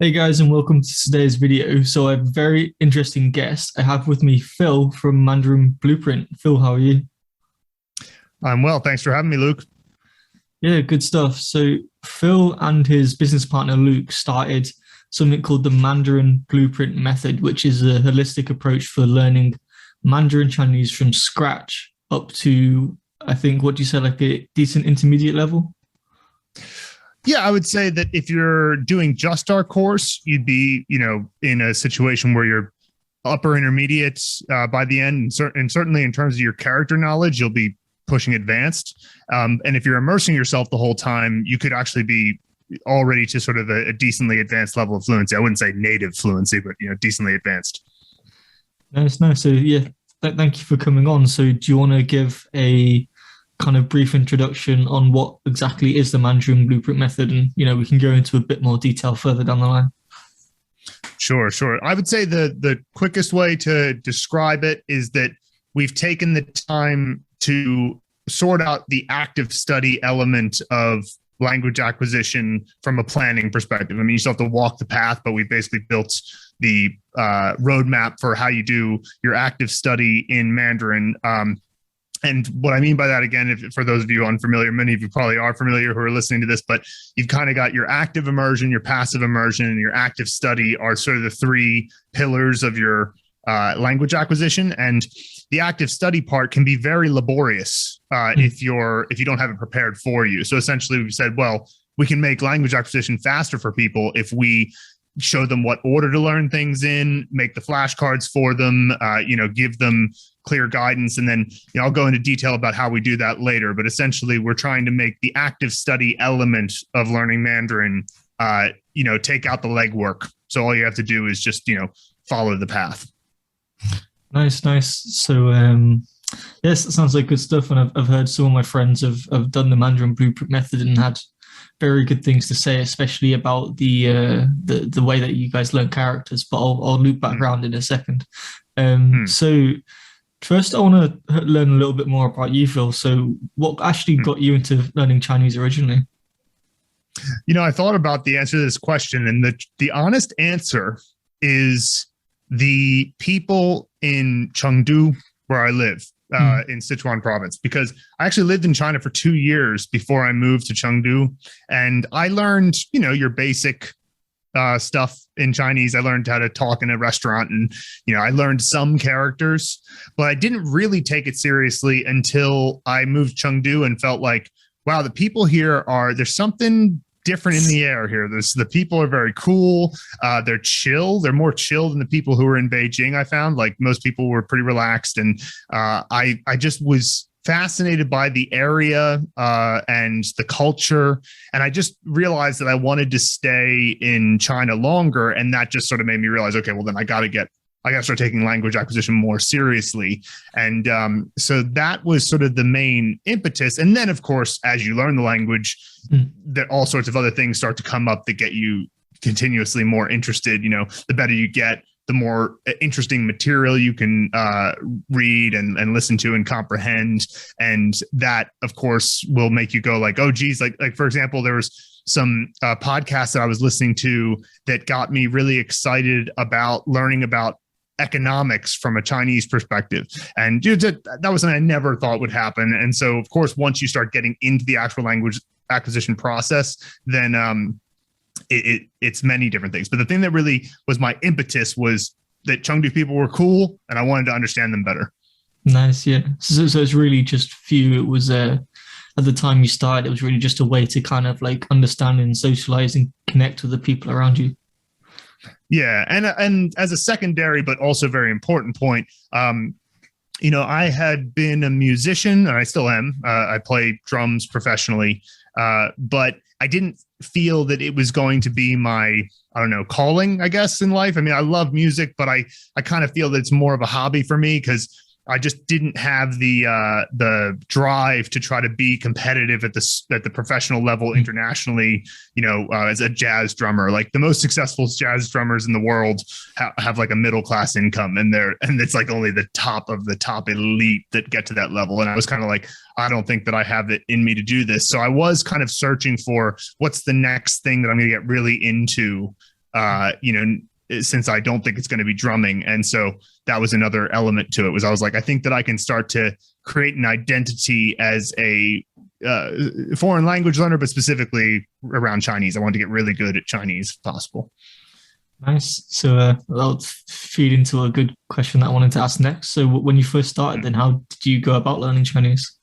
Hey guys, and welcome to today's video. So I have a very interesting guest. I have with me Phil from Mandarin Blueprint. Phil, how are you? I'm well. Thanks for having me, Luke. Yeah, good stuff. So Phil and his business partner Luke started something called the Mandarin Blueprint method, which is a holistic approach for learning Mandarin Chinese from scratch up to, I think, what do you say, like a decent intermediate level? Yeah, I would say that if you're doing just our course, you'd be, in a situation where you're upper intermediates by the end, and certainly in terms of your character knowledge, you'll be pushing advanced. And if you're immersing yourself the whole time, you could actually be already to sort of a decently advanced level of fluency. I wouldn't say native fluency, but decently advanced. Nice, nice. So yeah, thank you for coming on. So do you want to give a kind of brief introduction on what exactly is the Mandarin Blueprint method, and we can go into a bit more detail further down the line. Sure, sure. I would say the quickest way to describe it is that we've taken the time to sort out the active study element of language acquisition from a planning perspective. I mean, you still have to walk the path, but we basically built the roadmap for how you do your active study in Mandarin. And what I mean by that, again, for those of you unfamiliar, many of you probably are familiar who are listening to this, but you've kind of got your active immersion, your passive immersion, and your active study are sort of the three pillars of your language acquisition. And the active study part can be very laborious if you don't have it prepared for you. So essentially, we've said, well, we can make language acquisition faster for people if we show them what order to learn things in, make the flashcards for them, give them clear guidance. And then I'll go into detail about how we do that later. But essentially, we're trying to make the active study element of learning Mandarin, take out the legwork. So all you have to do is just, follow the path. Nice, nice. So yes, it sounds like good stuff. And I've heard some of my friends have done the Mandarin Blueprint method and had very good things to say, especially about the way that you guys learn characters. But I'll loop back around in a second. So first, I want to learn a little bit more about you, Phil. So what actually got you into learning Chinese originally? I thought about the answer to this question, and the honest answer is the people in Chengdu, where I live. In Sichuan province, because I actually lived in China for 2 years before I moved to Chengdu. And I learned, your basic stuff in Chinese. I learned how to talk in a restaurant, and, I learned some characters, but I didn't really take it seriously until I moved to Chengdu and felt like, wow, the people here there's something different in the air here. The people are very cool. They're chill. They're more chill than the people who were in Beijing. I found, like, most people were pretty relaxed, and I just was fascinated by the area and the culture. And I just realized that I wanted to stay in China longer. And that just sort of made me realize, okay, well, then I got to start taking language acquisition more seriously. And so that was sort of the main impetus. And then, of course, as you learn the language, that all sorts of other things start to come up that get you continuously more interested. The better you get, the more interesting material you can read and listen to and comprehend. And that, of course, will make you go like, oh, geez, like for example, there was some podcasts that I was listening to that got me really excited about learning about economics from a Chinese perspective. And that was something I never thought would happen. And so, of course, once you start getting into the actual language acquisition process, then it's many different things. But the thing that really was my impetus was that Chengdu people were cool, and I wanted to understand them better. Nice, yeah. So it's really just for you. It was at the time you started, it was really just a way to kind of like understand and socialize and connect with the people around you. Yeah, and as a secondary but also very important point, I had been a musician, and I still am. I play drums professionally, but I didn't feel that it was going to be my, I don't know, calling, I guess, in life. I mean, I love music, but I kind of feel that it's more of a hobby for me because I just didn't have the drive to try to be competitive at the professional level internationally. As a jazz drummer, like the most successful jazz drummers in the world have like a middle class income, and it's like only the top of the top elite that get to that level. And I was kind of like, I don't think that I have it in me to do this. So I was kind of searching for what's the next thing that I'm going to get really into since I don't think it's going to be drumming. And so that was another element to it. Was I was like, I think that I can start to create an identity as a foreign language learner, but specifically around Chinese. I wanted to get really good at Chinese if possible. Nice. So that'll feed into a good question that I wanted to ask next. So when you first started, then how did you go about learning Chinese?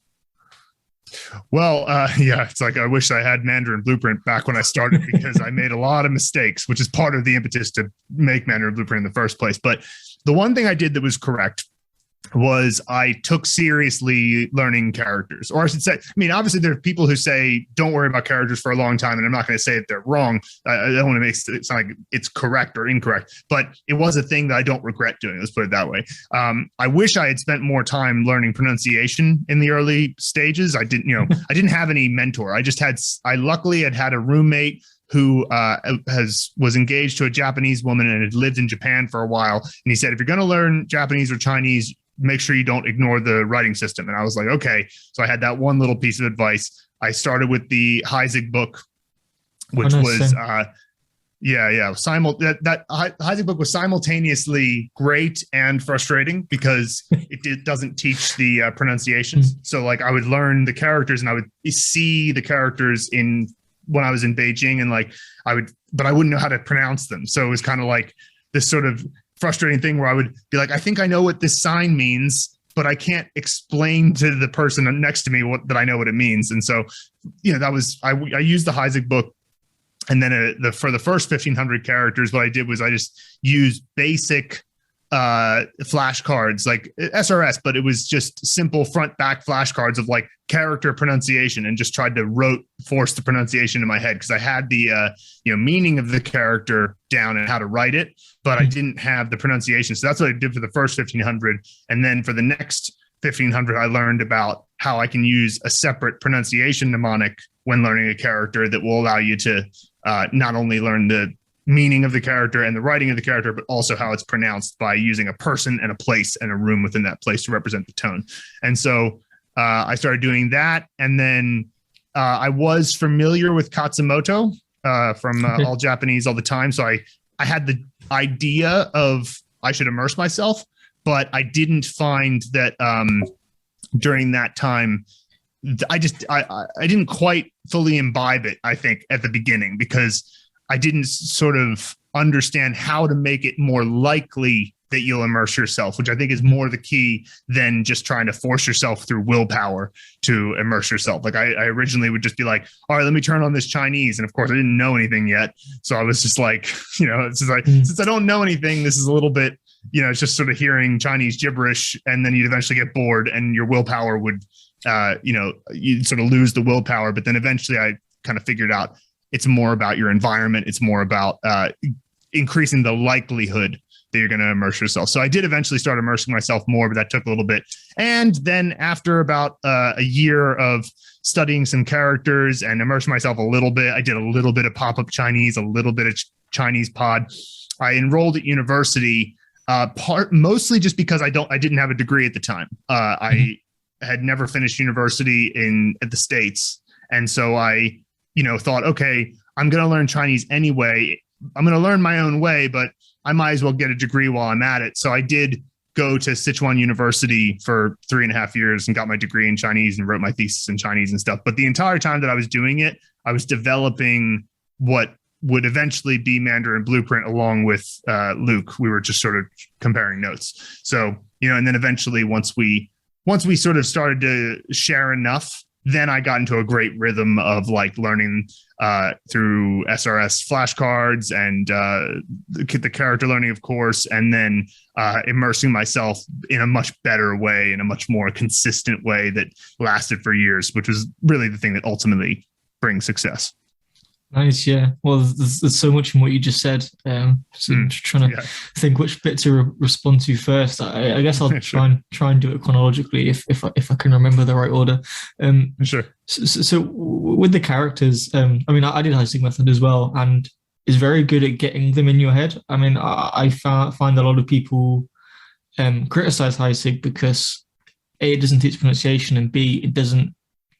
Well, it's like I wish I had Mandarin Blueprint back when I started, because I made a lot of mistakes, which is part of the impetus to make Mandarin Blueprint in the first place. But the one thing I did that was correct was I took seriously learning characters. Or I should say, I mean, obviously there are people who say, don't worry about characters for a long time. And I'm not going to say that they're wrong. I don't want to make it sound like it's correct or incorrect, but it was a thing that I don't regret doing. Let's put it that way. I wish I had spent more time learning pronunciation in the early stages. I didn't have any mentor. I luckily had a roommate who was engaged to a Japanese woman and had lived in Japan for a while. And he said, if you're going to learn Japanese or Chinese, make sure you don't ignore the writing system. And I was like, okay. So I had that one little piece of advice. I started with the Heisig book, which was, that Heisig book was simultaneously great and frustrating because it doesn't teach the pronunciations. So like I would learn the characters and I would see the characters when I was in Beijing, and but I wouldn't know how to pronounce them. So it was kind of like this sort of frustrating thing where I would be like, I think I know what this sign means, but I can't explain to the person next to me that I know what it means. And so, I used the Heisig book. And then for the first 1,500 characters, what I did was I just used basic flashcards like SRS, but it was just simple front back flashcards of like character pronunciation, and just tried to force the pronunciation in my head, because I had the meaning of the character down and how to write it, but I didn't have the pronunciation. So that's what I did for the first 1,500. And then for the next 1,500, I learned about how I can use a separate pronunciation mnemonic when learning a character that will allow you to not only learn the meaning of the character and the writing of the character, but also how it's pronounced by using a person and a place and a room within that place to represent the tone. And so I started doing that. And then I was familiar with Katsumoto from All Japanese All the Time. So I had the idea of I should immerse myself, but I didn't find that during that time, I didn't quite fully imbibe it, I think, at the beginning, because I didn't sort of understand how to make it more likely that you'll immerse yourself, which I think is more the key than just trying to force yourself through willpower to immerse yourself. Like I originally would just be like, all right, let me turn on this Chinese. And of course I didn't know anything yet. So I was just like, it's just like, since I don't know anything, this is a little bit, it's just sort of hearing Chinese gibberish, and then you'd eventually get bored and your willpower would, you'd sort of lose the willpower. But then eventually I kind of figured out it's more about your environment. It's more about increasing the likelihood that you're going to immerse yourself. So I did eventually start immersing myself more, but that took a little bit. And then after about a year of studying some characters and immersing myself a little bit, I did a little bit of pop-up Chinese, a little bit of Chinese pod. I enrolled at university, mostly just because I didn't have a degree at the time. I had never finished university at the States. And so I thought, okay, I'm going to learn Chinese anyway. I'm going to learn my own way, but I might as well get a degree while I'm at it. So I did go to Sichuan University for 3.5 years and got my degree in Chinese and wrote my thesis in Chinese and stuff. But the entire time that I was doing it, I was developing what would eventually be Mandarin Blueprint along with Luke. We were just sort of comparing notes. So, and then eventually once we sort of started to share enough, then I got into a great rhythm of like learning through SRS flashcards and the character learning, of course, and then immersing myself in a much better way, in a much more consistent way that lasted for years, which was really the thing that ultimately brings success. Nice, yeah. Well, there's so much in what you just said. So I'm just trying to think which bit to respond to first. I guess I'll try and do it chronologically if I can remember the right order. Sure. So with the characters, I did Heisig method as well, and is very good at getting them in your head. I mean, I find a lot of people criticize Heisig because A, it doesn't teach pronunciation, and B, it doesn't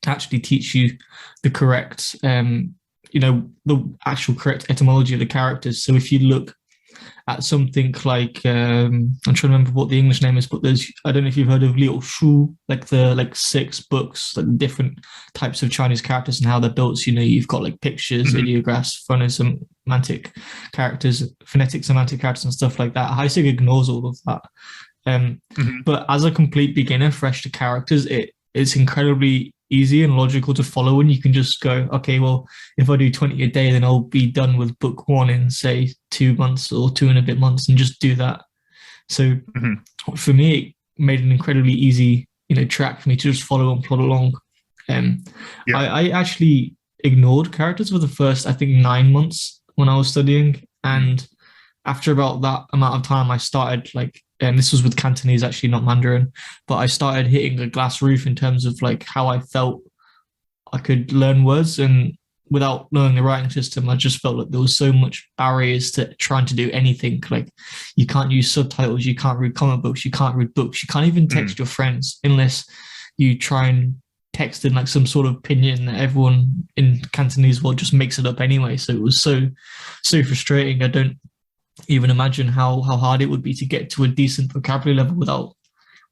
actually teach you the correct the actual correct etymology of the characters. So if you look at something like I'm trying to remember what the English name is, but there's, I don't know if you've heard of Liu Shu, like the like 6 books, like different types of Chinese characters and how they're built. So, you've got like pictures, ideographs, phonetic characters, phonetic semantic characters, and stuff like that. HiSig ignores all of that. But as a complete beginner, fresh to characters, it's incredibly easy and logical to follow, and you can just go, okay, well, if I do 20 a day, then I'll be done with book 1 in, say, 2 months or 2 and a bit months, and just do that. So for me, it made an incredibly easy, track for me to just follow and plod along. I actually ignored characters for the first, I think, 9 months when I was studying, and after about that amount of time, I started and this was with Cantonese, actually, not Mandarin, but I started hitting a glass roof in terms of like how I felt I could learn words. And without knowing the writing system, I just felt like there was so much barriers to trying to do anything. Like, you can't use subtitles, you can't read comic books, you can't read books, you can't even text your friends unless you try and text in like some sort of pinyin that everyone in Cantonese world just makes it up anyway. So it was so frustrating. I don't even imagine how hard it would be to get to a decent vocabulary level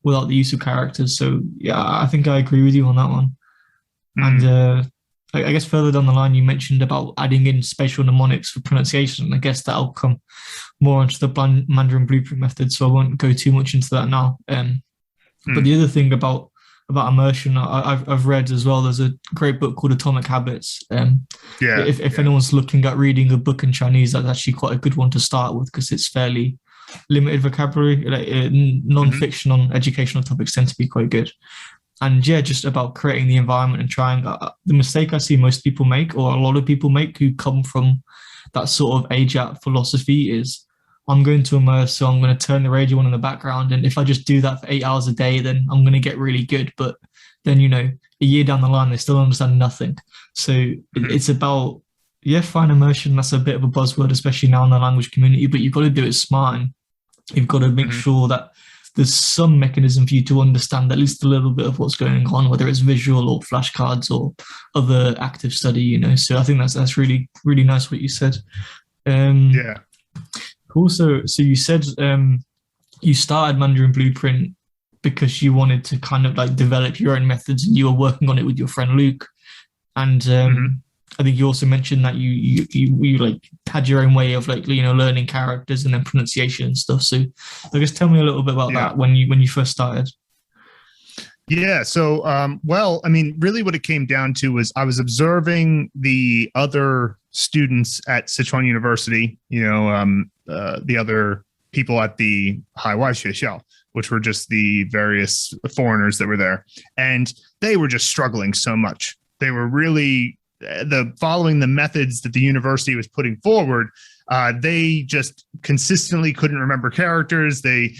without the use of characters. So yeah, I think I agree with you on that one. And I guess further down the line, you mentioned about adding in spatial mnemonics for pronunciation. I guess that'll come more onto the Mandarin Blueprint method, so I won't go too much into that now. But the other thing about immersion, I've read as well, there's a great book called Atomic Habits. If anyone's looking at reading a book in Chinese, that's actually quite a good one to start with, because it's fairly limited vocabulary. Non-fiction on educational topics tend to be quite good. And yeah, just about creating the environment and trying. The mistake I see most people make, or a lot of people make who come from that sort of AJAT philosophy, is I'm going to immerse, so I'm going to turn the radio on in the background. And if I just do that for 8 hours a day, then I'm going to get really good. But then, a year down the line, they still understand nothing. So it's about, fine immersion. That's a bit of a buzzword, especially now in the language community, but you've got to do it smart. And you've got to make sure that there's some mechanism for you to understand at least a little bit of what's going on, whether it's visual or flashcards or other active study, So I think that's really, really nice what you said. Cool. So you said you started Mandarin Blueprint because you wanted to kind of like develop your own methods, and you were working on it with your friend Luke. And I think you also mentioned that you like had your own way of like, learning characters and then pronunciation and stuff. So I guess tell me a little bit about that when you first started. Yeah. So, well, I mean, really what it came down to was I was observing the other students at Sichuan University, the other people at the Haiwai Xuexiao, which were just the various foreigners that were there. And they were just struggling so much. They were really following the methods that the university was putting forward. They just consistently couldn't remember characters. The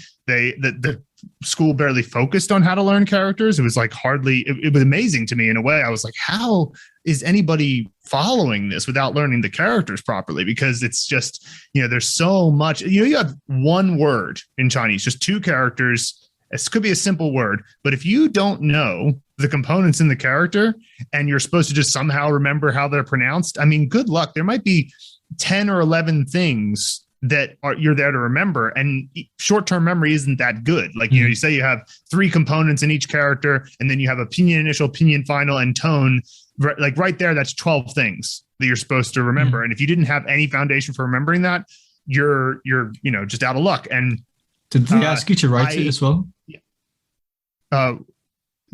school barely focused on how to learn characters. It was like it was amazing to me in a way. I was like, how is anybody following this without learning the characters properly? Because it's just, there's so much, you have one word in Chinese, just 2 characters. It could be a simple word, but if you don't know the components in the character and you're supposed to just somehow remember how they're pronounced, I mean, good luck. There might be 10 or 11 things that you're there to remember, and short-term memory isn't that good. Like, you say you have 3 components in each character, and then you have a pinyin initial, pinyin final, and tone. Like right there, that's 12 things that you're supposed to remember. And if you didn't have any foundation for remembering that, you're just out of luck. And did they ask you to write it as well?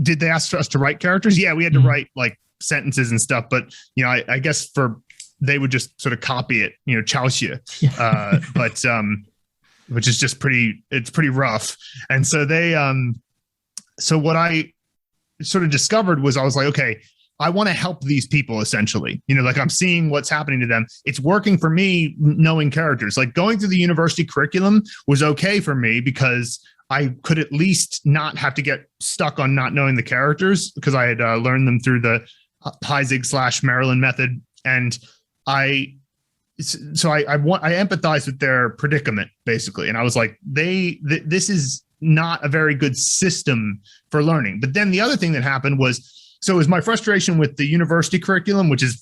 Did they ask us to write characters? Yeah, we had to write like sentences and stuff, but I guess they would just sort of copy it, chaoxia, but which is just it's pretty rough. And so so what I sort of discovered was I was like, okay, I want to help these people essentially, like I'm seeing what's happening to them. It's working for me knowing characters. Like going through the university curriculum was okay for me because I could at least not have to get stuck on not knowing the characters, because I had learned them through the Heisig/Maryland method. And I empathize with their predicament basically. And I was like, this is not a very good system for learning. But then the other thing that happened was so it was my frustration with the university curriculum, which is,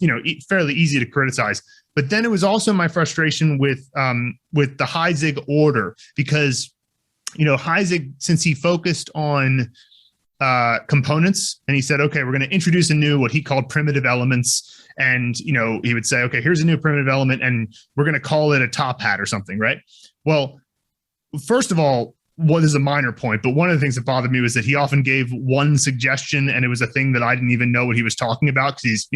fairly easy to criticize. But then it was also my frustration with the Heisig order, because, Heisig, since he focused on components, and he said, okay, we're going to introduce what he called primitive elements. And, he would say, okay, here's a new primitive element, and we're going to call it a top hat or something, right? Well, first of all, what is a minor point, but one of the things that bothered me was that he often gave one suggestion, and it was a thing that I didn't even know what he was talking about, because he's,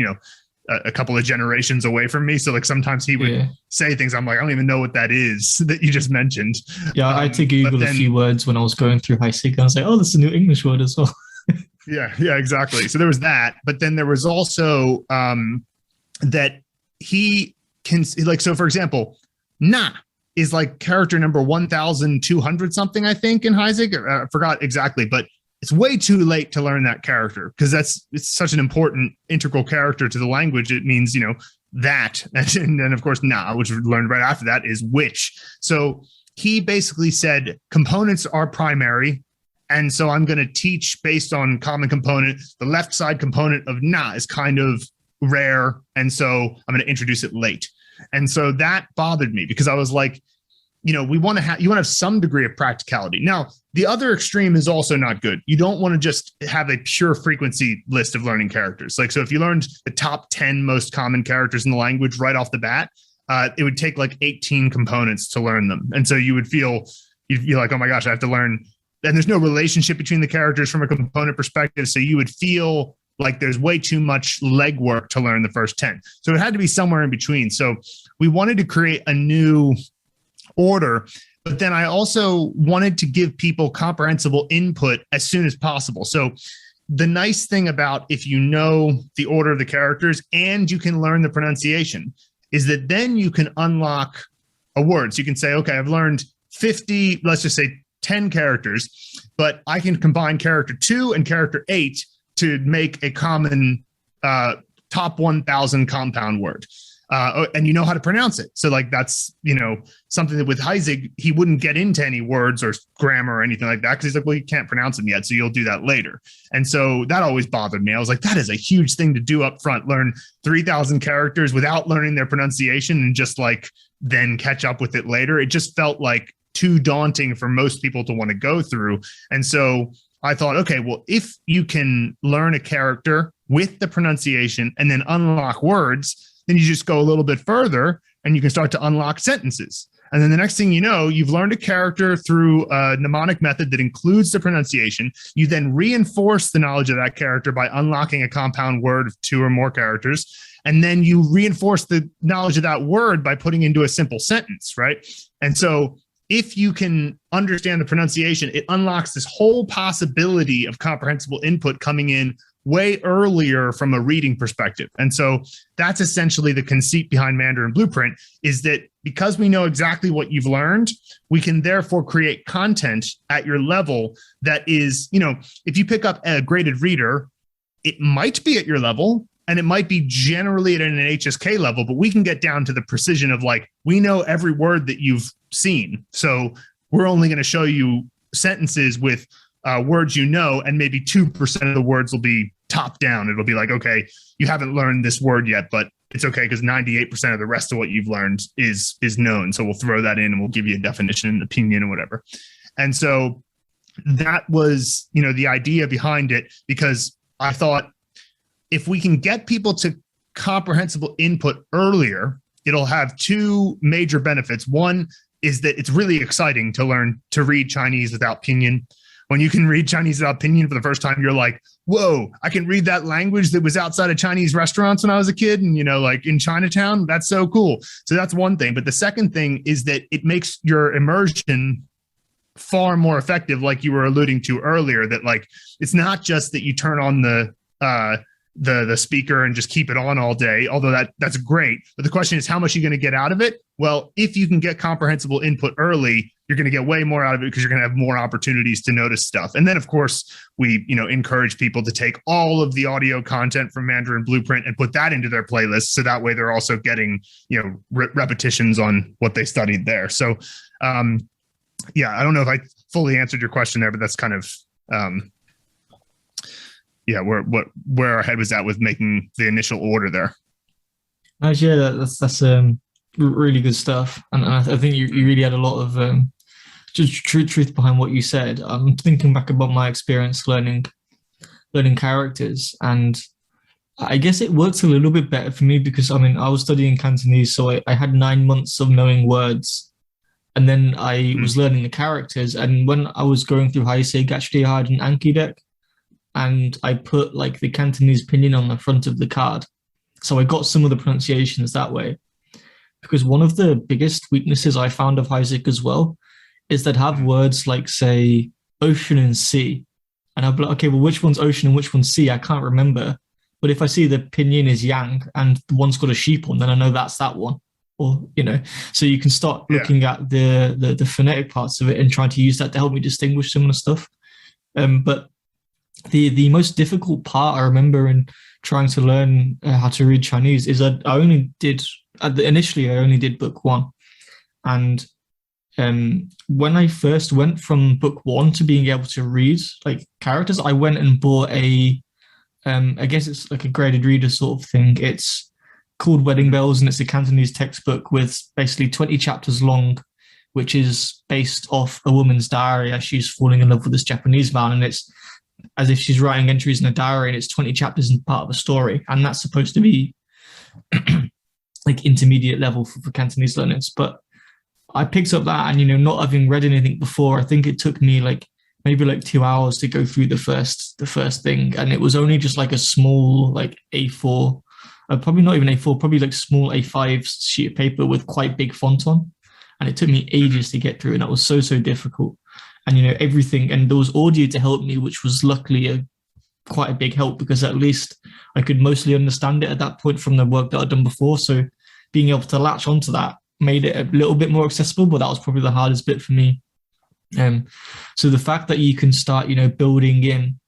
a couple of generations away from me. So like sometimes he would say things, I'm like, I don't even know what that is that you just mentioned. Yeah, I had to Google a few words when I was going through Heisig. I was like, oh, this is a new English word as well. Yeah, exactly. So there was that. But then there was also that he can, like, so for example, na is like character number 1,200 something, I think, in Heisig. I forgot exactly, but it's way too late to learn that character, because it's such an important integral character to the language. It means, that. And then, of course, na, which we learned right after that, is which. So he basically said components are primary. And so I'm going to teach based on common component. The left side component of na is kind of rare. And so I'm going to introduce it late. And so that bothered me, because I was like, you want to have some degree of practicality. Now, the other extreme is also not good. You don't want to just have a pure frequency list of learning characters. Like, so if you learned the top 10 most common characters in the language right off the bat, it would take like 18 components to learn them. And so you'd feel like, oh my gosh, I have to learn. And there's no relationship between the characters from a component perspective. So you would feel like there's way too much legwork to learn the first 10. So it had to be somewhere in between. So we wanted to create a new order, but then I also wanted to give people comprehensible input as soon as possible. So the nice thing about if you know the order of the characters and you can learn the pronunciation is that then you can unlock a word. So you can say, okay, I've learned 50, let's just say 10 characters, but I can combine character 2 and character 8 to make a common top 1,000 compound word. And you know how to pronounce it. So like that's, something that with Heisig, he wouldn't get into any words or grammar or anything like that, because he's like, well, you can't pronounce them yet, so you'll do that later. And so that always bothered me. I was like, that is a huge thing to do up front, learn 3,000 characters without learning their pronunciation and just like then catch up with it later. It just felt like too daunting for most people to want to go through. And so I thought, okay, well, if you can learn a character with the pronunciation and then unlock words, then you just go a little bit further and you can start to unlock sentences. And then the next thing you know, you've learned a character through a mnemonic method that includes the pronunciation. You then reinforce the knowledge of that character by unlocking a compound word of 2 or more characters. And then you reinforce the knowledge of that word by putting into a simple sentence, right? And so if you can understand the pronunciation, it unlocks this whole possibility of comprehensible input coming in way earlier from a reading perspective. And so that's essentially the conceit behind Mandarin Blueprint, is that because we know exactly what you've learned, we can therefore create content at your level that is, if you pick up a graded reader, it might be at your level and it might be generally at an HSK level, but we can get down to the precision of like, we know every word that you've seen. So we're only going to show you sentences with words, and maybe 2% of the words will be top down. It'll be like, okay, you haven't learned this word yet, but it's okay because 98% of the rest of what you've learned is known. So we'll throw that in and we'll give you a definition and opinion and whatever. And so that was, the idea behind it, because I thought if we can get people to comprehensible input earlier, it'll have 2 major benefits. One is that it's really exciting to learn to read Chinese without pinyin. When you can read Chinese without pinyin for the first time, you're like, whoa, I can read that language that was outside of Chinese restaurants when I was a kid and, like in Chinatown. That's so cool. So that's one thing. But the second thing is that it makes your immersion far more effective, like you were alluding to earlier, that like, it's not just that you turn on the speaker and just keep it on all day, although that's great. But the question is, how much are you going to get out of it? Well, if you can get comprehensible input early, you're going to get way more out of it because you're going to have more opportunities to notice stuff. And then, of course, we encourage people to take all of the audio content from Mandarin Blueprint and put that into their playlist. So that way they're also getting, repetitions on what they studied there. So, I don't know if I fully answered your question there, but that's kind of yeah, where our head was at with making the initial order there. Nice, yeah, that's really good stuff, and I think you really had a lot of just truth behind what you said. I'm thinking back about my experience learning characters, and I guess it works a little bit better for me because I mean I was studying Cantonese, so I had 9 months of knowing words, and then I was learning the characters. And when I was going through Heisei, actually I had an Anki deck, and I put like the Cantonese pinyin on the front of the card, so I got some of the pronunciations that way. Because one of the biggest weaknesses I found of Heisei as well is that have words like say ocean and sea, and I'll be like, okay, well which one's ocean and which one's sea? I can't remember. But if I see the pinyin is yang and the one's got a sheep on, then I know that's that one. Or, you know, so you can start looking at the phonetic parts of it and trying to use that to help me distinguish some of the stuff. But the most difficult part I remember in trying to learn how to read Chinese is that initially I only did book one. And when I first went from book one to being able to read like characters, I went and bought I guess it's like a graded reader sort of thing. It's called Wedding Bells, and it's a Cantonese textbook with basically 20 chapters long, which is based off a woman's diary as she's falling in love with this Japanese man. And it's as if she's writing entries in a diary, and it's 20 chapters and part of a story. And that's supposed to be like intermediate level for Cantonese learners. But I picked up that, and, you know, not having read anything before, I think it took me like maybe like 2 hours to go through the first thing. And it was only just like a small, like A4, probably not even A4, probably like small A5 sheet of paper with quite big font on. And it took me ages to get through. And that was so difficult. And, you know, everything. And there was audio to help me, which was luckily quite a big help, because at least I could mostly understand it at that point from the work that I'd done before. So being able to latch onto that made it a little bit more accessible, but that was probably the hardest bit for me. So the fact that you can start, you know, building in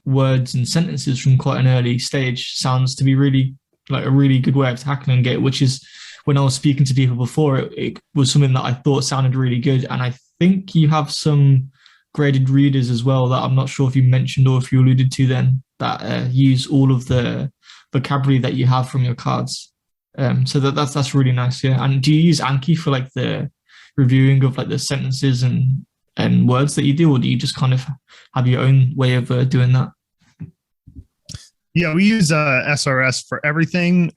words and sentences from quite an early stage sounds to be really like a really good way of tackling it, which is when I was speaking to people before, it was something that I thought sounded really good. And I think you have some graded readers as well that I'm not sure if you mentioned or if you alluded to then, that use all of the vocabulary that you have from your cards. So that's really nice. Yeah. And do you use Anki for like the reviewing of like the sentences and words that you do, or do you just kind of have your own way of doing that? Yeah, we use SRS for everything.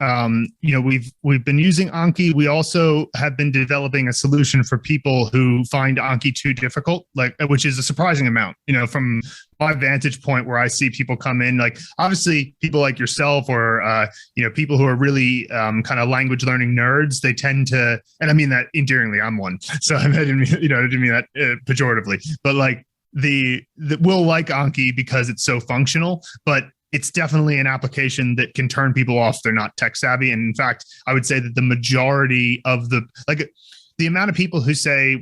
You know, we've been using Anki. We also have been developing a solution for people who find Anki too difficult, like, which is a surprising amount. You know, from my vantage point, where I see people come in, like obviously people like yourself, or you know, people who are really kind of language learning nerds. They tend to, and I mean that endearingly. I'm one, so I didn't mean that pejoratively, but like the will like Anki because it's so functional, but it's definitely an application that can turn people off if they're not tech savvy. And in fact, I would say that the majority of the amount of people who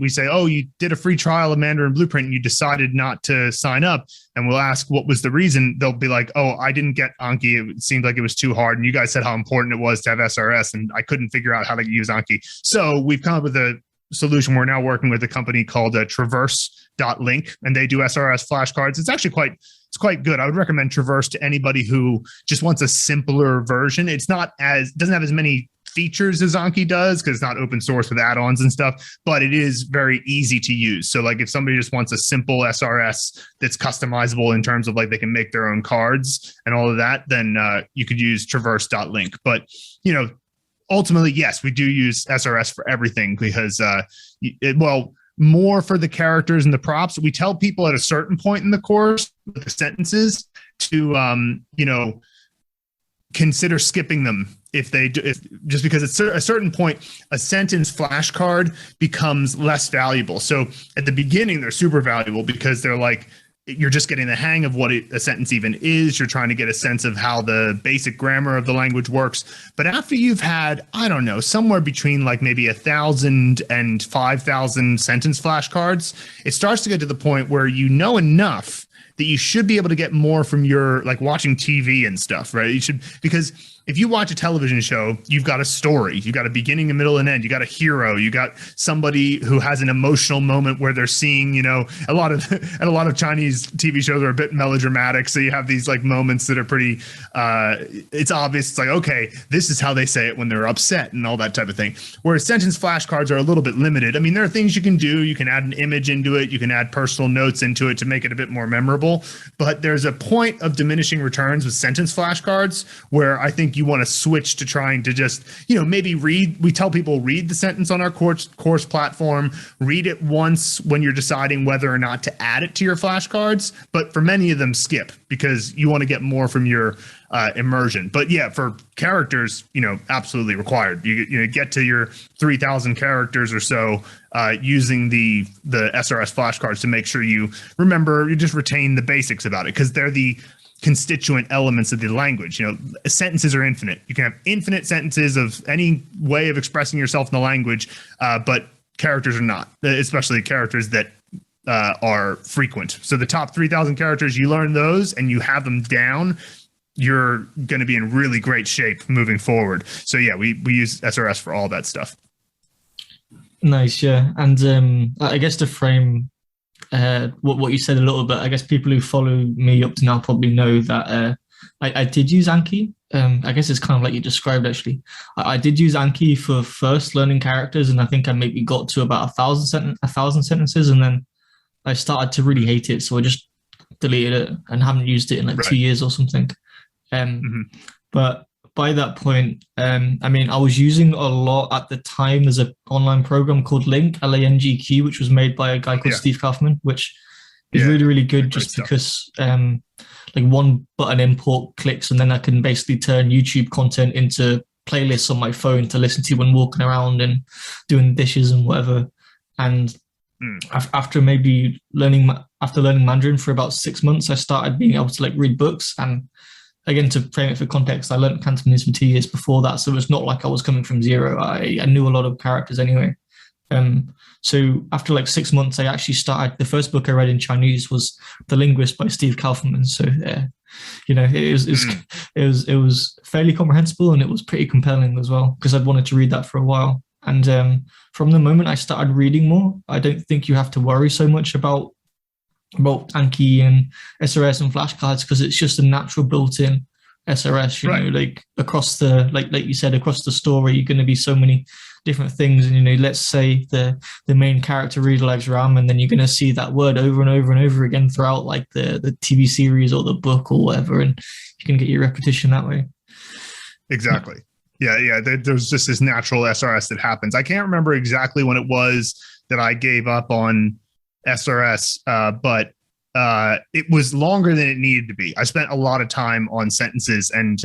we say, oh, you did a free trial of Mandarin Blueprint and you decided not to sign up, and we'll ask what was the reason, they'll be like, oh, I didn't get Anki. It seemed like it was too hard. And you guys said how important it was to have SRS, and I couldn't figure out how to use Anki. So we've come up with a solution. We're now working with a company called Traverse.link, and they do SRS flashcards. It's actually quite good. I would recommend Traverse to anybody who just wants a simpler version. It doesn't have as many features as Anki does, because it's not open source with add-ons and stuff, but it is very easy to use. So like if somebody just wants a simple SRS that's customizable in terms of like they can make their own cards and all of that, then you could use Traverse.link. But, you know, ultimately, yes, we do use SRS for everything, because more for the characters and the props. We tell people at a certain point in the course with the sentences to, consider skipping them if just because at a certain point, a sentence flashcard becomes less valuable. So at the beginning, they're super valuable because they're like, you're just getting the hang of what a sentence even is. You're trying to get a sense of how the basic grammar of the language works. But after you've had, I don't know, somewhere between like maybe 1,000 and 5,000 sentence flashcards, it starts to get to the point where you know enough that you should be able to get more from your like watching TV and stuff, right? You should, because if you watch a television show, you've got a story, you got a beginning, a middle, and end. You got a hero. You got somebody who has an emotional moment where they're seeing, you know, a lot of Chinese TV shows are a bit melodramatic. So you have these like moments that are pretty, it's obvious. It's like, okay, this is how they say it when they're upset and all that type of thing. Whereas sentence flashcards are a little bit limited. I mean, there are things you can do. You can add an image into it. You can add personal notes into it to make it a bit more memorable. But there's a point of diminishing returns with sentence flashcards where I think you want to switch to trying to just, you know, maybe we tell people read the sentence on our course platform, read it once when you're deciding whether or not to add it to your flashcards. But for many of them, skip, because you want to get more from your immersion. But yeah, for characters, you know, absolutely required. You know, get to your 3,000 characters or so using the SRS flashcards to make sure you remember, you just retain the basics about it, because they're the constituent elements of the language. You know, sentences are infinite. You can have infinite sentences of any way of expressing yourself in the language, but characters are not, especially characters that are frequent. So the top 3,000 characters, you learn those and you have them down, you're going to be in really great shape moving forward. So yeah, we use SRS for all that stuff. Nice, yeah. And I guess to frame what you said a little bit, I guess people who follow me up to now probably know that I did use Anki. I guess it's kind of like you described, actually. I did use Anki for first learning characters, and I think I maybe got to about 1,000 sentences, and then I started to really hate it, so I just deleted it and haven't used it in like 2 years or something. But by that point, I mean, I was using a lot at the time. There's an online program called Link, LANGQ, which was made by a guy called Steve Kaufman, which is really, really good just because like one button import clicks, and then I can basically turn YouTube content into playlists on my phone to listen to when walking around and doing dishes and whatever. And after learning Mandarin for about 6 months, I started being able to like read books. And again, to frame it for context, I learned Cantonese for 2 years before that, so it's not like I was coming from zero. I knew a lot of characters anyway. So after like 6 months, I actually started. The first book I read in Chinese was The Linguist by Steve Kaufman. So you know, it was fairly comprehensible, and it was pretty compelling as well, because I'd wanted to read that for a while. And from the moment I started reading more, I don't think you have to worry so much about Anki and SRS and flashcards, because it's just a natural built-in SRS, you know, like across the, like you said, across the story, you're going to be so many different things. And, you know, let's say the main character really likes Ram, and then you're going to see that word over and over and over again throughout like the TV series or the book or whatever, and you can get your repetition that way. Exactly. Yeah. There's just this natural SRS that happens. I can't remember exactly when it was that I gave up on SRS, but it was longer than it needed to be. I spent a lot of time on sentences and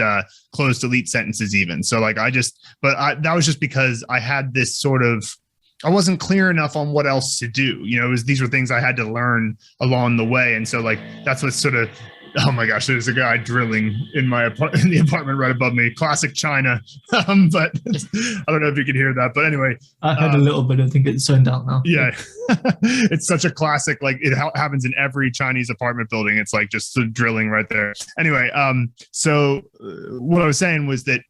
close delete sentences even. So like that was just because I had this sort of, I wasn't clear enough on what else to do. You know, these were things I had to learn along the way. And so like, that's what sort of, oh my gosh, there's a guy drilling in the apartment right above me. Classic China. But I don't know if you can hear that. But anyway, I heard a little bit. I think it's zoned out now. Yeah, it's such a classic. Like it happens in every Chinese apartment building. It's like just the drilling right there. Anyway, so what I was saying was that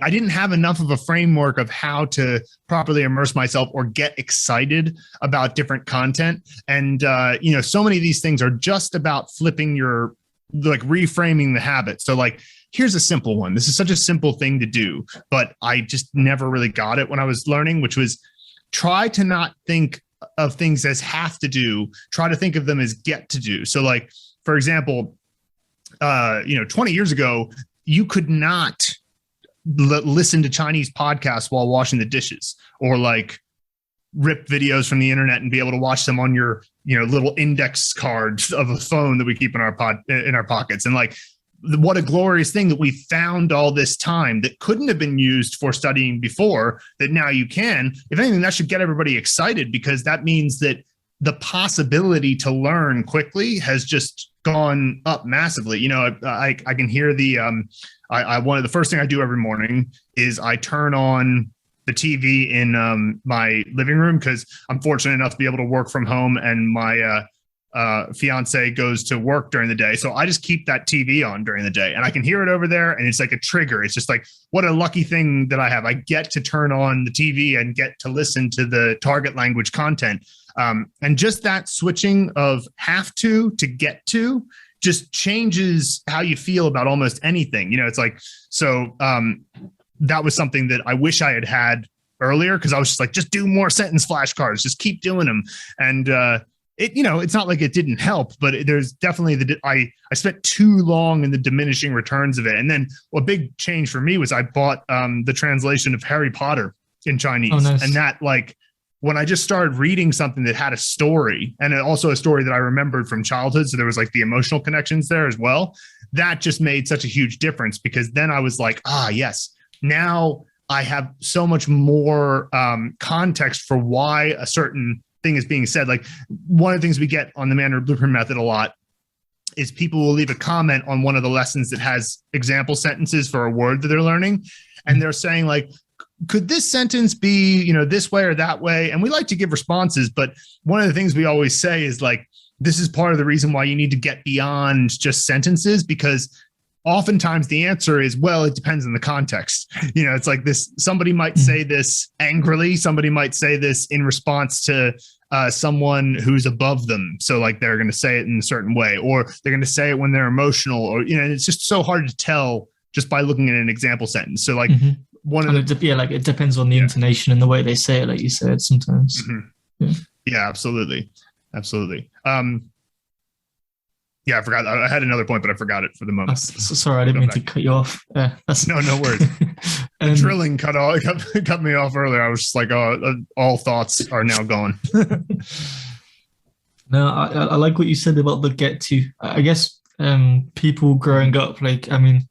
I didn't have enough of a framework of how to properly immerse myself or get excited about different content. And, you know, so many of these things are just about flipping reframing the habit. So like, here's a simple one. This is such a simple thing to do, but I just never really got it when I was learning, which was try to not think of things as have to do, try to think of them as get to do. So like, for example, 20 years ago, you could not listen to Chinese podcasts while washing the dishes, or like rip videos from the internet and be able to watch them on your, little index cards of a phone that we keep in our pockets. And like, what a glorious thing that we found all this time that couldn't have been used for studying before, that now you can. If anything, that should get everybody excited, because that means that the possibility to learn quickly has just gone up massively. I can hear the first thing I do every morning is I turn on the TV in my living room, because I'm fortunate enough to be able to work from home, and my fiance goes to work during the day. So I just keep that TV on during the day and I can hear it over there. And it's like a trigger. It's just like, what a lucky thing that I have. I get to turn on the TV and get to listen to the target language content. And just that switching of have to get to just changes how you feel about almost anything. You know, it's like, so that was something that I wish I had had earlier, because I was just like, just do more sentence flashcards, just keep doing them. And it, you know, it's not like it didn't help, but there's definitely I spent too long in the diminishing returns of it. And then a big change for me was I bought the translation of Harry Potter in Chinese. Oh, nice. And that, like, when I just started reading something that had a story, and also a story that I remembered from childhood, so there was like the emotional connections there as well, that just made such a huge difference, because then I was like, yes, now I have so much more context for why a certain thing is being said. Like, one of the things we get on the Mandarin Blueprint method a lot is people will leave a comment on one of the lessons that has example sentences for a word that they're learning. And they're saying, like, could this sentence be, you know, this way or that way? And we like to give responses, but one of the things we always say is, like, this is part of the reason why you need to get beyond just sentences, because oftentimes the answer is, well, it depends on the context. You know, it's like this, somebody might say this angrily, somebody might say this in response to someone who's above them. So, like, they're going to say it in a certain way, or they're going to say it when they're emotional, or, you know, it's just so hard to tell just by looking at an example sentence. So, like, it depends on the intonation and the way they say it, like you said, sometimes. Yeah, absolutely. Yeah, I forgot. I had another point, but I forgot it for the moment. Sorry, I didn't mean to cut you off. No worries. The drilling cut me off earlier. I was just like, all thoughts are now gone. No, I like what you said about the get to. I guess people growing up, like, I mean,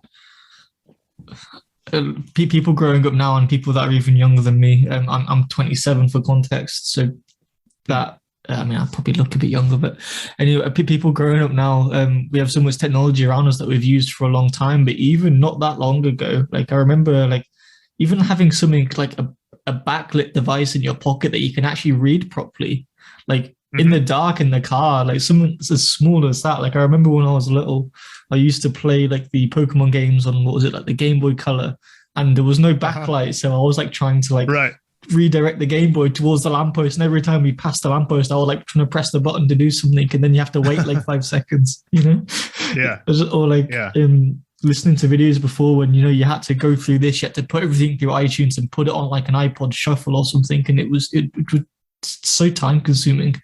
people growing up now and people that are even younger than me. I'm 27 for context, so that. I mean, I probably look a bit younger, but anyway, people growing up now, we have so much technology around us that we've used for a long time. But even not that long ago, like, I remember, like, even having something like a backlit device in your pocket that you can actually read properly, like in the dark in the car, like something as small as that. Like, I remember when I was little, I used to play like the Pokemon games on, what was it, like the Game Boy Color, and there was no backlight, so I was like trying to like redirect the Game Boy towards the lamppost, and every time we passed the lamppost, I was like trying to press the button to do something, and then you have to wait like 5 seconds, you know? Or like listening to videos before, when, you know, you had to go through this, you had to put everything through iTunes and put it on like an iPod Shuffle or something, and it was so time consuming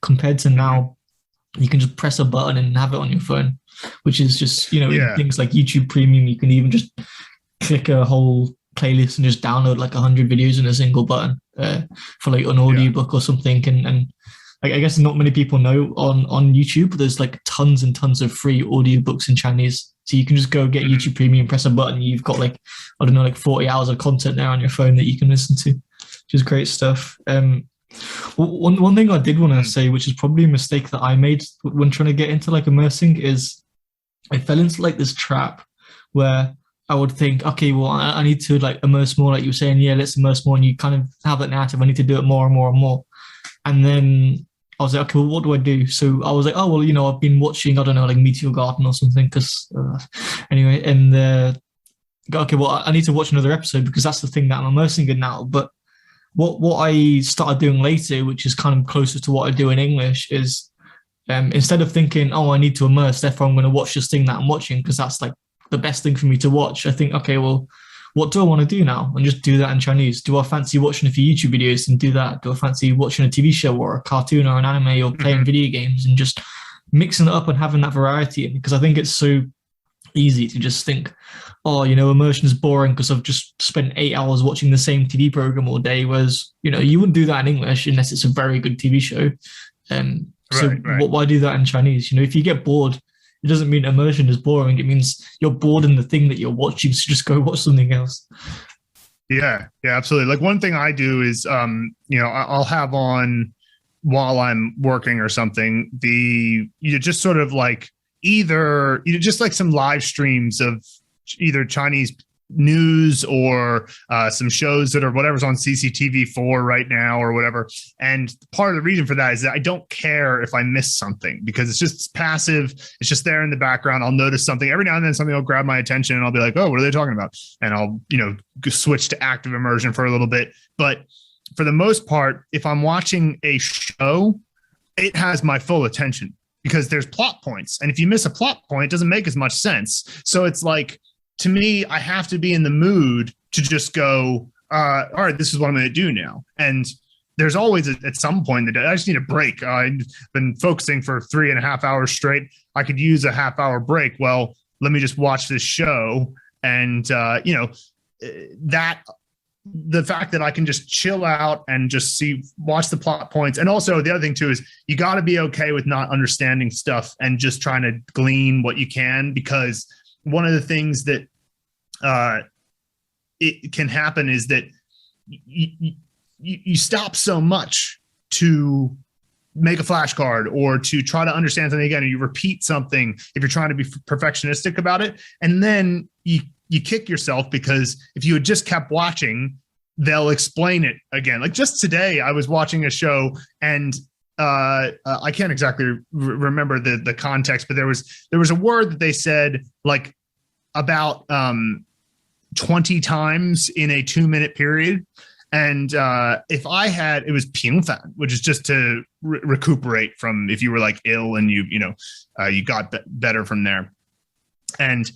compared to now. You can just press a button and have it on your phone, which is just, you know, things like YouTube Premium, you can even just click a whole playlist and just download like 100 videos in a single button for like an audiobook or something. And I guess not many people know on YouTube, but there's like tons and tons of free audiobooks in Chinese. So you can just go get YouTube Premium, press a button, you've got like, I don't know, like 40 hours of content there on your phone that you can listen to, which is great stuff. One thing I did want to say, which is probably a mistake that I made when trying to get into like immersing, is I fell into like this trap where I would think, okay, well, I need to like immerse more, like you were saying, let's immerse more, and you kind of have that narrative, I need to do it more and more and more. And then I was like, okay, well, what do I do? So I was like, oh, well, you know, I've been watching, I don't know, like Meteor Garden or something, because anyway, and okay, well, I need to watch another episode because that's the thing that I'm immersing in now. But what I started doing later, which is kind of closer to what I do in English, is instead of thinking, oh, I need to immerse, therefore I'm going to watch this thing that I'm watching because that's like the best thing for me to watch, I think, okay, well, what do I want to do now? And just do that in Chinese. Do I fancy watching a few YouTube videos and do that? Do I fancy watching a TV show or a cartoon or an anime or playing video games, and just mixing it up and having that variety? Because I think it's so easy to just think, oh, you know, immersion is boring because I've just spent 8 hours watching the same TV program all day. Whereas, you know, you wouldn't do that in English unless it's a very good TV show. Why do that in Chinese? You know, if you get bored, it doesn't mean immersion is boring. It means you're bored in the thing that you're watching, so just go watch something else. Yeah, absolutely. Like, one thing I do is, you know, I'll have on while I'm working or something, just sort of like either, you know, just like some live streams of either Chinese news or some shows that are whatever's on CCTV4 right now or whatever. And part of the reason for that is that I don't care if I miss something because it's just passive. It's just there in the background. I'll notice something every now and then, something will grab my attention and I'll be like, oh, what are they talking about? And I'll, switch to active immersion for a little bit. But for the most part, if I'm watching a show, it has my full attention because there's plot points. And if you miss a plot point, it doesn't make as much sense. So it's like, to me, I have to be in the mood to just go, all right, this is what I'm going to do now. And there's always at some point that I just need a break. I've been focusing for 3.5 hours straight. I could use a half-hour break. Well, let me just watch this show. And, that the fact that I can just chill out and just watch the plot points. And also the other thing too, is you got to be okay with not understanding stuff and just trying to glean what you can, because one of the things that it can happen is that you stop so much to make a flashcard or to try to understand something again, or you repeat something if you're trying to be perfectionistic about it. And then you kick yourself, because if you had just kept watching, they'll explain it again. Like just today, I was watching a show and I can't exactly remember the context, but there was a word that they said like about 20 times in a 2-minute period. And if I had, it was 平凡, which is just to recuperate from if you were like ill and you got better from there. And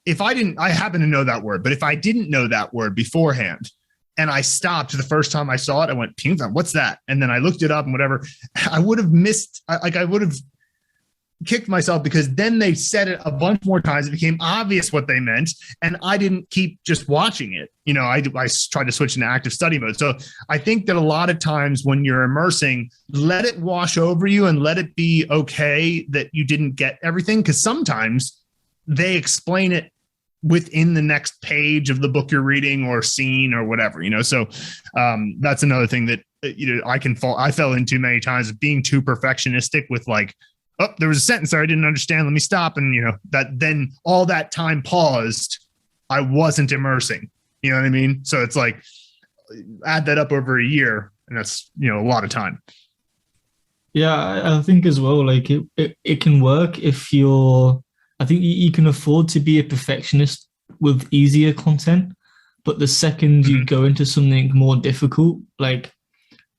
if I happen to know that word, but if I didn't know that word beforehand and I stopped the first time I saw it, I went, 平凡, what's that? And then I looked it up and whatever, I would have missed, I would have kicked myself, because then they said it a bunch more times. It became obvious what they meant. And I didn't keep just watching it. I tried to switch into active study mode. So I think that a lot of times when you're immersing, let it wash over you and let it be okay that you didn't get everything. Because sometimes they explain it within the next page of the book you're reading or scene or whatever, So that's another thing that, I fell into many times, being too perfectionistic with like, oh, there was a sentence there I didn't understand. Let me stop. And, that then all that time paused, I wasn't immersing. You know what I mean? So it's like, add that up over a year, and that's, a lot of time. Yeah, I think as well, like it can work if I think you can afford to be a perfectionist with easier content, but the second you go into something more difficult, like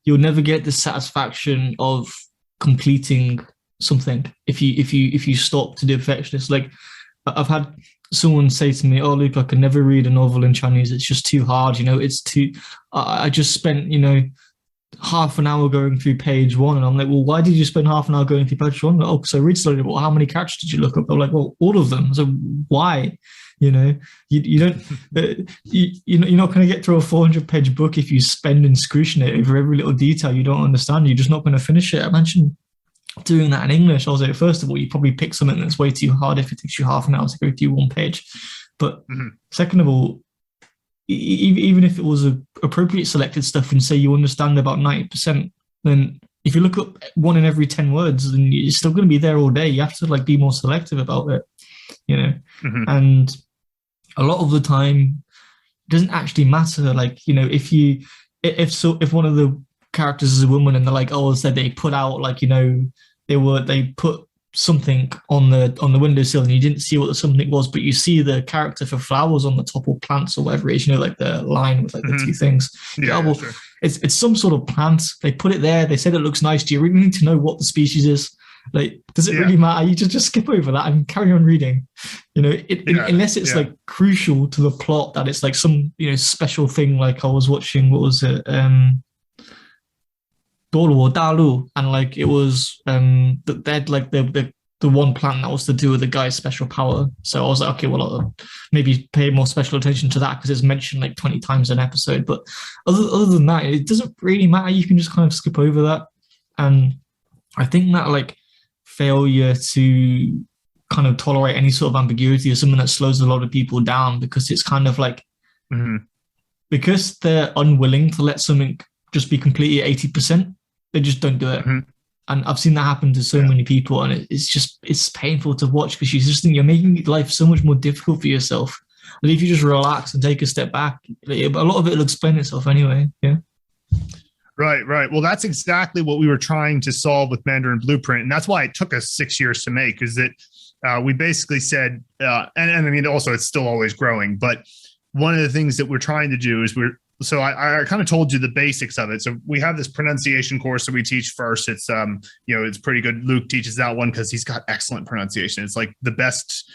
you'll never get the satisfaction of completing something if you stop to do perfectionist. Like I've had someone say to me, oh Luke, I can never read a novel in Chinese, it's just too hard, it's too I just spent half an hour going through page 1, and I'm like, well, why did you spend half an hour going through page 1? Oh, so read slowly. Well, how many characters did you look up? I'm like, well, all of them. So why? You don't you're not going to get through a 400-page book if you spend and scrutinate over every little detail you don't understand. You're just not going to finish it. I mentioned doing that in English. I was like, first of all, you probably pick something that's way too hard if it takes you half an hour to go through one page. But second of all, even if it was appropriate selected stuff and say you understand about 90%, then if you look up 1 in every 10 words, then you're still going to be there all day. You have to like be more selective about it, And a lot of the time, it doesn't actually matter. Like, if one of the characters is a woman and they're like, oh, so they put out like, they put something on the windowsill and you didn't see what the something was, but you see the character for flowers on the top, or plants or whatever it is, like the line with like the two things. Yeah, well, sure. It's some sort of plant. They put it there. They said it looks nice. Do you really need to know what the species is? Like, does it really matter? You just skip over that and carry on reading. Unless it's like crucial to the plot, that it's like some special thing. Like I was watching, what was it? Dalu, and like it was they'd like the one plan that was to do with the guy's special power. So I was like, okay, well, I'll maybe pay more special attention to that because it's mentioned like 20 times an episode. But other than that, it doesn't really matter. You can just kind of skip over that. And I think that like failure to kind of tolerate any sort of ambiguity is something that slows a lot of people down, because it's kind of like because they're unwilling to let something just be completely 80%, they just don't do it. And I've seen that happen to so many people, and it's painful to watch, because you just think you're making life so much more difficult for yourself But if you just relax and take a step back, a lot of it will explain itself anyway. Yeah. Right, right. Well, that's exactly what we were trying to solve with Mandarin Blueprint, and that's why it took us 6 years to make. Is that we basically said, and I mean, also it's still always growing, but one of the things that we're trying to do is I kind of told you the basics of it. So we have this pronunciation course that we teach first. It's it's pretty good. Luke teaches that one because he's got excellent pronunciation. It's like the best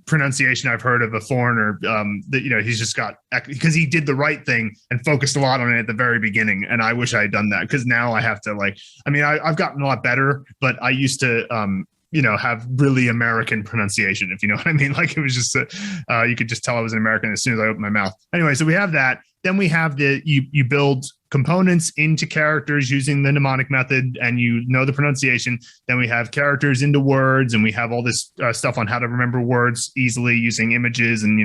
pronunciation I've heard of a foreigner. That he's just got, because he did the right thing and focused a lot on it at the very beginning. And I wish I had done that, because now I have to I've gotten a lot better, but I used to have really American pronunciation, if you know what I mean. Like, it was just you could just tell I was an American as soon as I opened my mouth. Anyway, so we have that. Then we have you build components into characters using the mnemonic method, and the pronunciation. Then we have characters into words, and we have all this stuff on how to remember words easily using images, and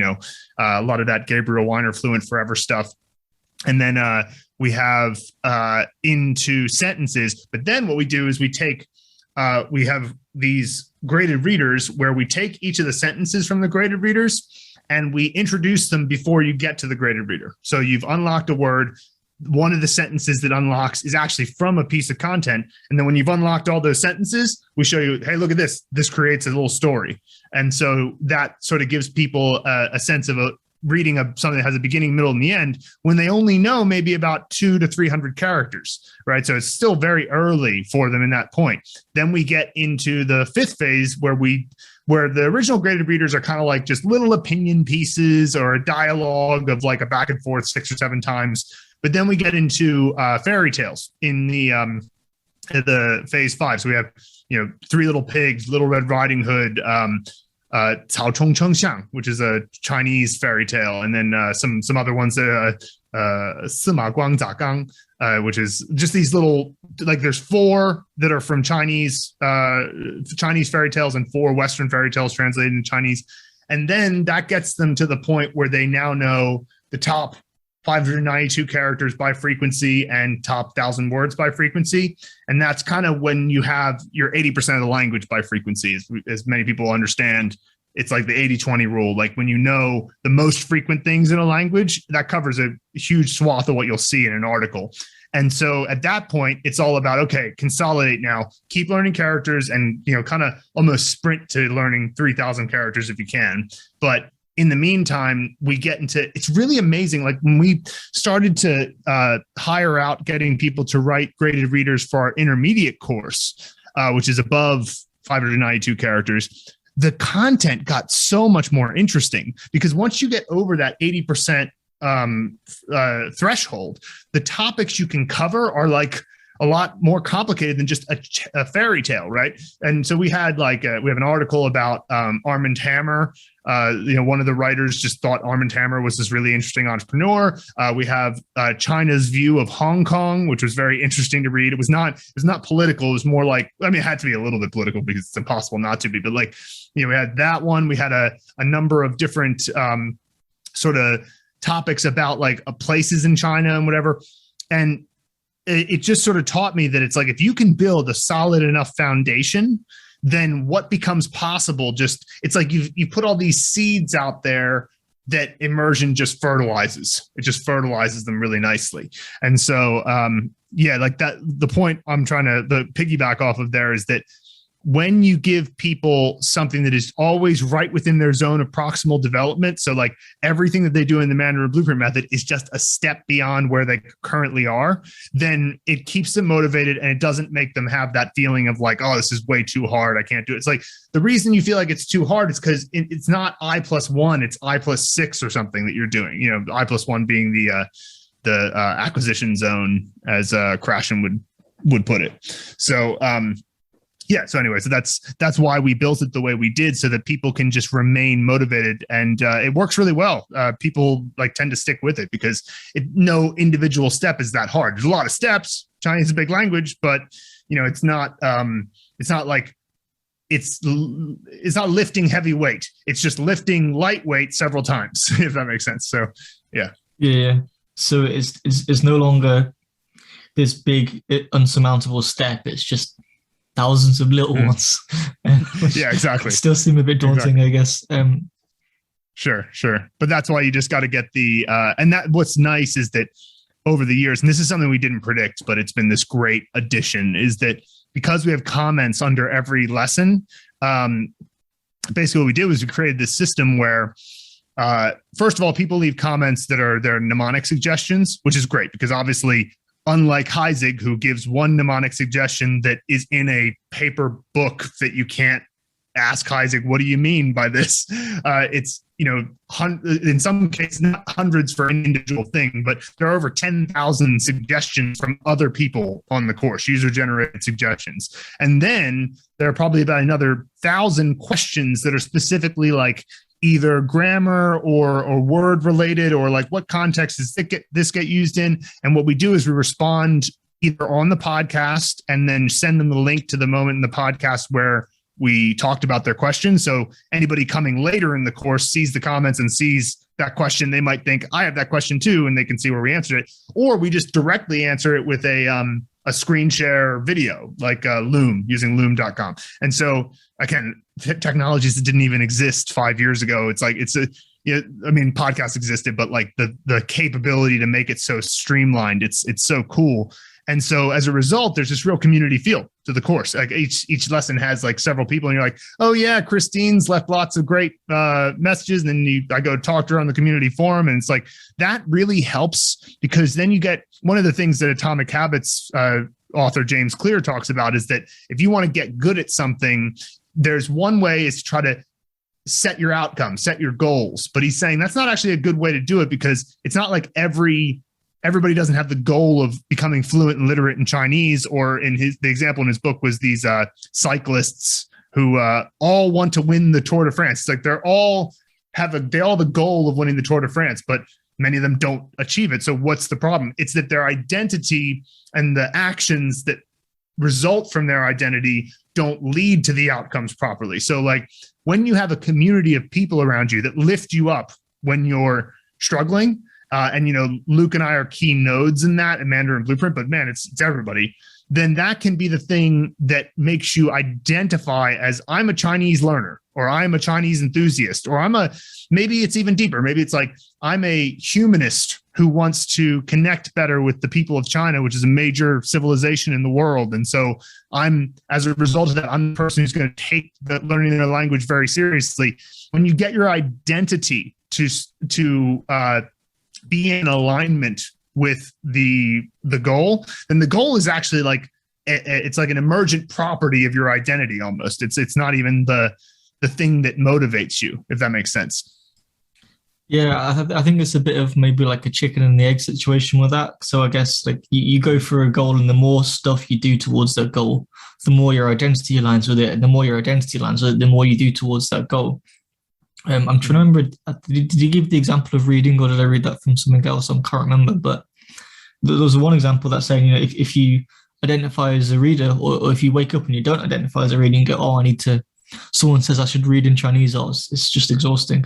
a lot of that Gabriel Weiner Fluent Forever stuff. And then we have into sentences. But then what we do is we have these graded readers where we take each of the sentences from the graded readers and we introduce them before you get to the graded reader. So you've unlocked a word. One of the sentences that unlocks is actually from a piece of content. And then when you've unlocked all those sentences, we show you, hey, look at this. This creates a little story. And so that sort of gives people a sense of reading of something that has a beginning, middle, and the end, when they only know maybe about 200 to 300 characters, right? So it's still very early for them in that point. Then we get into the fifth phase where the original graded readers are kind of like just little opinion pieces or a dialogue of like a back and forth 6 or 7 times. But then we get into fairy tales in the phase 5. So we have 3 Little Pigs, Little Red Riding Hood, Cao Chong Cheng Xiang, which is a Chinese fairy tale, and then some other ones, Sima Guang Zha Gang, which is just these little, like, there's 4 that are from Chinese fairy tales and 4 Western fairy tales translated into Chinese, and then that gets them to the point where they now know the top 592 characters by frequency and top 1,000 words by frequency. And that's kind of when you have your 80% of the language by frequency, as many people understand. It's like the 80-20 rule. Like, when you know the most frequent things in a language, that covers a huge swath of what you'll see in an article. And so at that point, it's all about, okay, consolidate now, keep learning characters, and, kind of almost sprint to learning 3,000 characters if you can. But in the meantime, we get into, it's really amazing. Like, when we started to hire out getting people to write graded readers for our intermediate course, which is above 592 characters, the content got so much more interesting, because once you get over that 80% threshold, the topics you can cover are like a lot more complicated than just a fairy tale, right? And so we had we have an article about Armand Hammer. One of the writers just thought Armand Hammer was this really interesting entrepreneur. We have China's view of Hong Kong, which was very interesting to read. It was not political. It was more like, it had to be a little bit political because it's impossible not to be. But we had that one. We had a number of different sort of topics about places in China and whatever. And it just sort of taught me that it's like, if you can build a solid enough foundation, then what becomes possible, it's like you put all these seeds out there that immersion just fertilizes. It just fertilizes them really nicely. And so, the point I'm trying to piggyback off of there is that when you give people something that is always right within their zone of proximal development, so like everything that they do in the Mandarin Blueprint method is just a step beyond where they currently are, then it keeps them motivated, and it doesn't make them have that feeling of like, oh, this is way too hard, I can't do it. It's like, the reason you feel like it's too hard is because it's not I+1, it's I+6 or something that you're doing. I+1 being the acquisition zone, as Krashen would put it. So so anyway, so that's why we built it the way we did, so that people can just remain motivated, and it works really well. People tend to stick with it because no individual step is that hard. There's a lot of steps. Chinese is a big language, but it's not like it's not lifting heavy weight. It's just lifting lightweight several times, if that makes sense. So yeah. So it's no longer this big unsurmountable step. It's just thousands of little ones. Yeah, exactly. Still seem a bit daunting, exactly. I guess. Sure. But that's why you just got to get the, and that what's nice is that over the years, and this is something we didn't predict, but it's been this great addition, is that because we have comments under every lesson, basically what we did was we created this system where, first of all, people leave comments that are their mnemonic suggestions, which is great because obviously, unlike Heisig, who gives one mnemonic suggestion that is in a paper book that you can't ask Heisig, what do you mean by this? It's, in some cases, not hundreds for an individual thing, but there are over 10,000 suggestions from other people on the course, user-generated suggestions. And then there are probably about another 1,000 questions that are specifically like either grammar or word related, or like what context does this get used in? And what we do is we respond either on the podcast and then send them the link to the moment in the podcast where we talked about their question. So anybody coming later in the course sees the comments and sees that question. They might think, I have that question too, and they can see where we answered it. Or we just directly answer it with a screen share video, like Loom, using loom.com. And so again, technologies that didn't even exist 5 years ago. It's like, podcasts existed, but like the capability to make it so streamlined, it's so cool. And so as a result, there's this real community feel to the course. Like each lesson has like several people, and you're like, oh yeah, Christine's left lots of great messages. And then I go talk to her on the community forum, and it's like that really helps, because then you get one of the things that Atomic Habits author James Clear talks about is that if you want to get good at something, there's one way is to try to set your outcomes, set your goals. But he's saying that's not actually a good way to do it, because it's not like everybody doesn't have the goal of becoming fluent and literate in Chinese, or the example in his book was these cyclists who all want to win the Tour de France. It's like they all have the goal of winning the Tour de France, but many of them don't achieve it. So what's the problem? It's that their identity and the actions that result from their identity don't lead to the outcomes properly. So like when you have a community of people around you that lift you up when you're struggling, and Luke and I are key nodes in that in Mandarin Blueprint, but man, it's everybody. Then that can be the thing that makes you identify as I'm a Chinese learner, or I'm a Chinese enthusiast, or maybe it's even deeper. Maybe it's like I'm a humanist who wants to connect better with the people of China, which is a major civilization in the world. And so as a result of that, I'm the person who's going to take learning their language very seriously. When you get your identity to be in alignment with the goal, then the goal is actually like it's like an emergent property of your identity almost. It's not even the thing that motivates you, if that makes sense. Yeah, I think it's a bit of maybe like a chicken and the egg situation with that. So I guess like you go for a goal, and the more stuff you do towards that goal, the more your identity aligns with it. And the more your identity aligns with it, the more you do towards that goal. I'm trying to remember, did you give the example of reading, or did I read that from something else? I can't remember, but there was one example that's saying, if you identify as a reader, or if you wake up and you don't identify as a reader and go, oh, someone says I should read in Chinese, it's just exhausting.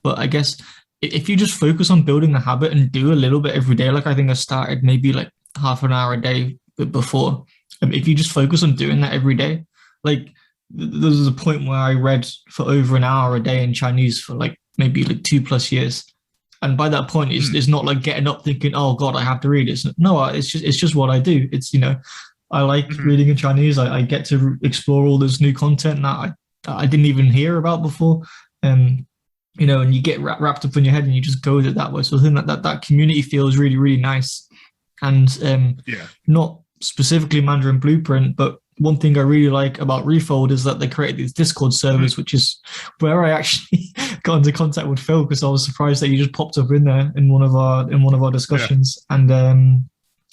But I guess if you just focus on building a habit and do a little bit every day, like I think I started maybe like half an hour a day before, if you just focus on doing that every day, like there was a point where I read for over an hour a day in Chinese for like maybe like 2+ years. And by that point, it's not like getting up thinking, oh God, I have to read it. It's just what I do. It's, I like reading in Chinese. I get to explore all this new content that I didn't even hear about before. And you get wrapped up in your head and you just go with it that way. So I think that community feels really, really nice. And not specifically Mandarin Blueprint, but one thing I really like about Refold is that they created these Discord servers, which is where I actually got into contact with Phil, because I was surprised that you just popped up in there in one of our discussions. Yeah. And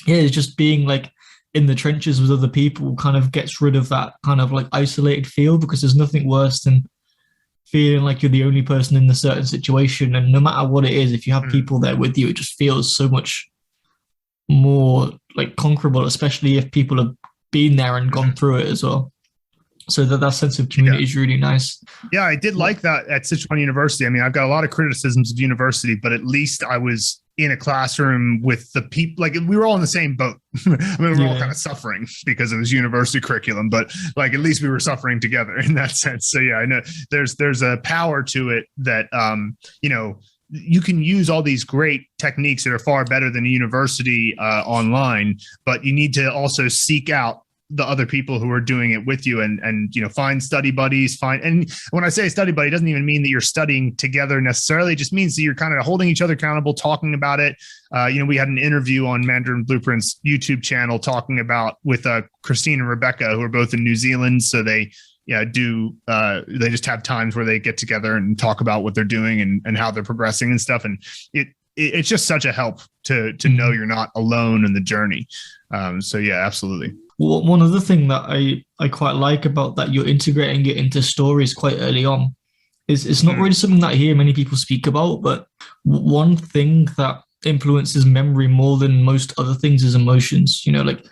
it's just being like in the trenches with other people kind of gets rid of that kind of like isolated feel, because there's nothing worse than feeling like you're the only person in a certain situation. And no matter what it is, if you have people there with you, it just feels so much more like conquerable, especially if people have been there and gone through it as well. So that sense of community is really nice. Yeah, I did like that at Sichuan University. I mean, I've got a lot of criticisms of university, but at least I was in a classroom with the people, like we were all in the same boat. I mean, we were all kind of suffering because it was university curriculum, but like at least we were suffering together in that sense. So yeah, I know there's a power to it that you know, you can use all these great techniques that are far better than a university online, but you need to also seek out the other people who are doing it with you, and you know, find study buddies, and when I say study buddy, it doesn't even mean that you're studying together necessarily. It just means that you're kind of holding each other accountable, talking about it. You know, we had an interview on Mandarin Blueprint's YouTube channel talking about with Christine and Rebecca, who are both in New Zealand. So they they just have times where they get together and talk about what they're doing and how they're progressing and stuff. And it's just such a help to know you're not alone in the journey. So yeah, absolutely. Well, one other thing that I quite like about that you're integrating it into stories quite early on is it's not really something that I hear many people speak about, but one thing that influences memory more than most other things is emotions. You know, like